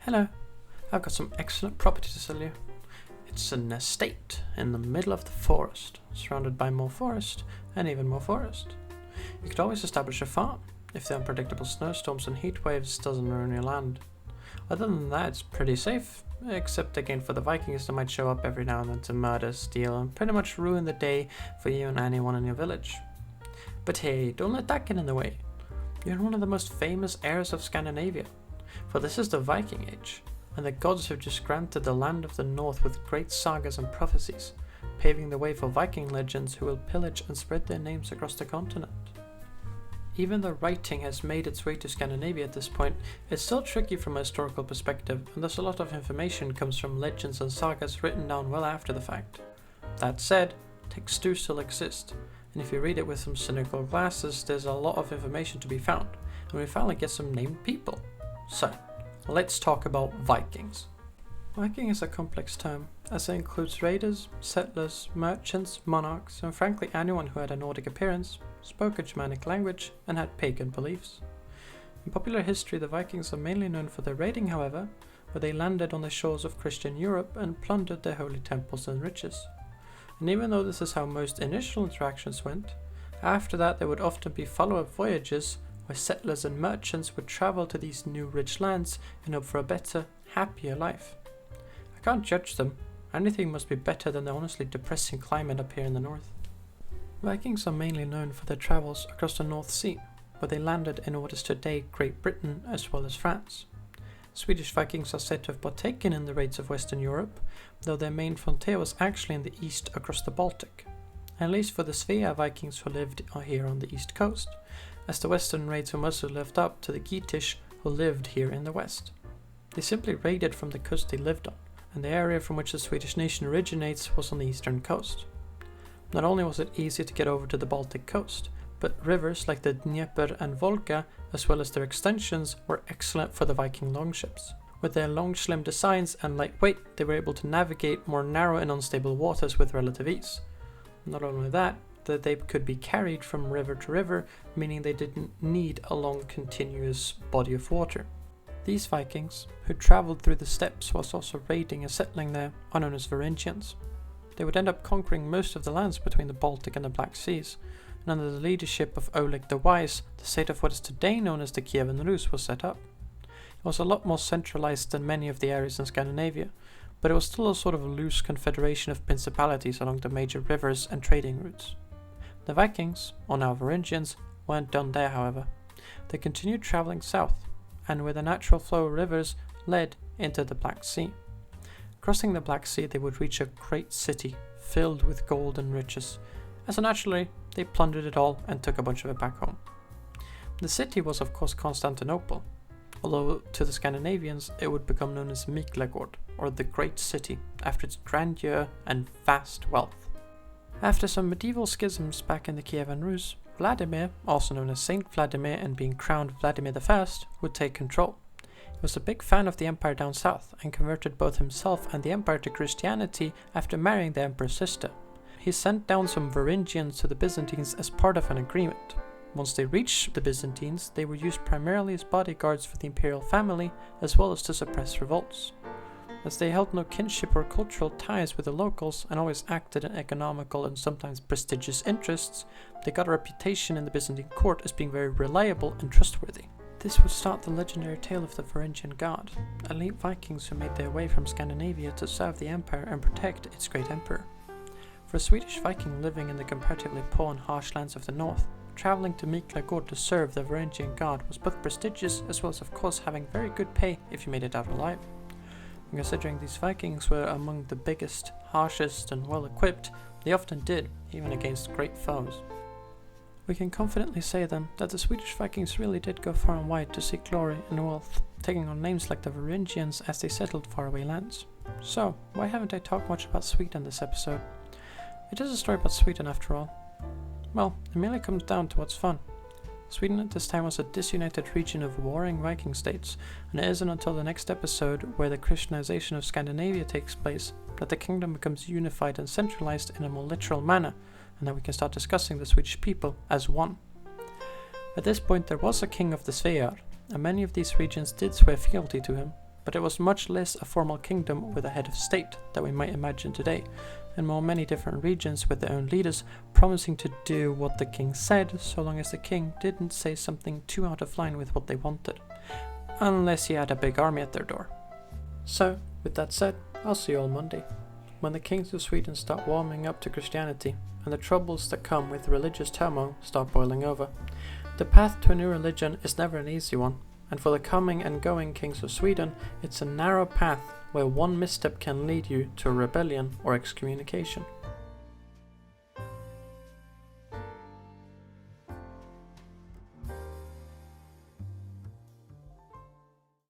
Hello, I've got some excellent property to sell you. It's an estate in the middle of the forest, surrounded by more forest and even more forest. You could always establish a farm if the unpredictable snowstorms and heat waves doesn't ruin your land. Other than that, it's pretty safe, except again for the Vikings that might show up every now and then to murder, steal, and pretty much ruin the day for you and anyone in your village. But hey, don't let that get in the way. You're in one of the most famous eras of Scandinavia, for this is the Viking Age, and the gods have just granted the land of the north with great sagas and prophecies, paving the way for Viking legends who will pillage and spread their names across the continent. Even though writing has made its way to Scandinavia at this point, it's still tricky from a historical perspective, and thus a lot of information comes from legends and sagas written down well after the fact. That said, texts do still exist, and if you read it with some cynical glasses, there's a lot of information to be found, and we finally get some named people. So, let's talk about Vikings. Viking is a complex term, as it includes raiders, settlers, merchants, monarchs, and frankly anyone who had a Nordic appearance, spoke a Germanic language, and had pagan beliefs. In popular history, the Vikings are mainly known for their raiding, however, where they landed on the shores of Christian Europe and plundered their holy temples and riches. And even though this is how most initial interactions went, after that there would often be follow-up voyages where settlers and merchants would travel to these new rich lands in hope for a better, happier life. I can't judge them. Anything must be better than the honestly depressing climate up here in the north. Vikings are mainly known for their travels across the North Sea, where they landed in what is today Great Britain as well as France. Swedish Vikings are said to have partaken in the raids of Western Europe, though their main frontier was actually in the east across the Baltic. At least for the Svea Vikings who lived here on the east coast, as the western raids were mostly left up to the Geatish who lived here in the west. They simply raided from the coast they lived on, and the area from which the Swedish nation originates was on the eastern coast. Not only was it easy to get over to the Baltic coast, but rivers like the Dnieper and Volga, as well as their extensions, were excellent for the Viking longships. With their long slim designs and light weight, they were able to navigate more narrow and unstable waters with relative ease. Not only that they could be carried from river to river, meaning they didn't need a long continuous body of water. These Vikings, who travelled through the steppes whilst also raiding and settling there, are known as Varangians. They would end up conquering most of the lands between the Baltic and the Black Seas, and under the leadership of Oleg the Wise, the state of what is today known as the Kievan Rus was set up. It was a lot more centralized than many of the areas in Scandinavia, but it was still a sort of loose confederation of principalities along the major rivers and trading routes. The Vikings, or now Varangians, weren't done there, however. They continued travelling south, and where the natural flow of rivers led into the Black Sea. Crossing the Black Sea, they would reach a great city filled with gold and riches, and so naturally they plundered it all and took a bunch of it back home. The city was of course Constantinople, although to the Scandinavians it would become known as Miklagård, or the Great City, after its grandeur and vast wealth. After some medieval schisms back in the Kievan Rus, Vladimir, also known as Saint Vladimir and being crowned Vladimir I, would take control. He was a big fan of the empire down south and converted both himself and the empire to Christianity after marrying the emperor's sister. He sent down some Varangians to the Byzantines as part of an agreement. Once they reached the Byzantines, they were used primarily as bodyguards for the imperial family as well as to suppress revolts. As they held no kinship or cultural ties with the locals and always acted in economical and sometimes prestigious interests, they got a reputation in the Byzantine court as being very reliable and trustworthy. This would start the legendary tale of the Varangian Guard, elite Vikings who made their way from Scandinavia to serve the empire and protect its great emperor. For a Swedish Viking living in the comparatively poor and harsh lands of the north, travelling to Miklagård to serve the Varangian Guard was both prestigious as well as of course having very good pay if you made it out alive. And considering these Vikings were among the biggest, harshest and well-equipped, they often did, even against great foes. We can confidently say then that the Swedish Vikings really did go far and wide to seek glory and wealth, taking on names like the Varangians as they settled faraway lands. So, why haven't I talked much about Sweden this episode? It is a story about Sweden after all. Well, it merely comes down to what's fun. Sweden at this time was a disunited region of warring Viking states, and it isn't until the next episode, where the Christianization of Scandinavia takes place, that the kingdom becomes unified and centralized in a more literal manner, and that we can start discussing the Swedish people as one. At this point there was a king of the Svear, and many of these regions did swear fealty to him, but it was much less a formal kingdom with a head of state that we might imagine today, and more many different regions with their own leaders promising to do what the king said, so long as the king didn't say something too out of line with what they wanted, unless he had a big army at their door. So, with that said, I'll see you all Monday, when the kings of Sweden start warming up to Christianity, and the troubles that come with religious turmoil start boiling over. The path to a new religion is never an easy one, and for the coming and going kings of Sweden, it's a narrow path where one misstep can lead you to a rebellion or excommunication.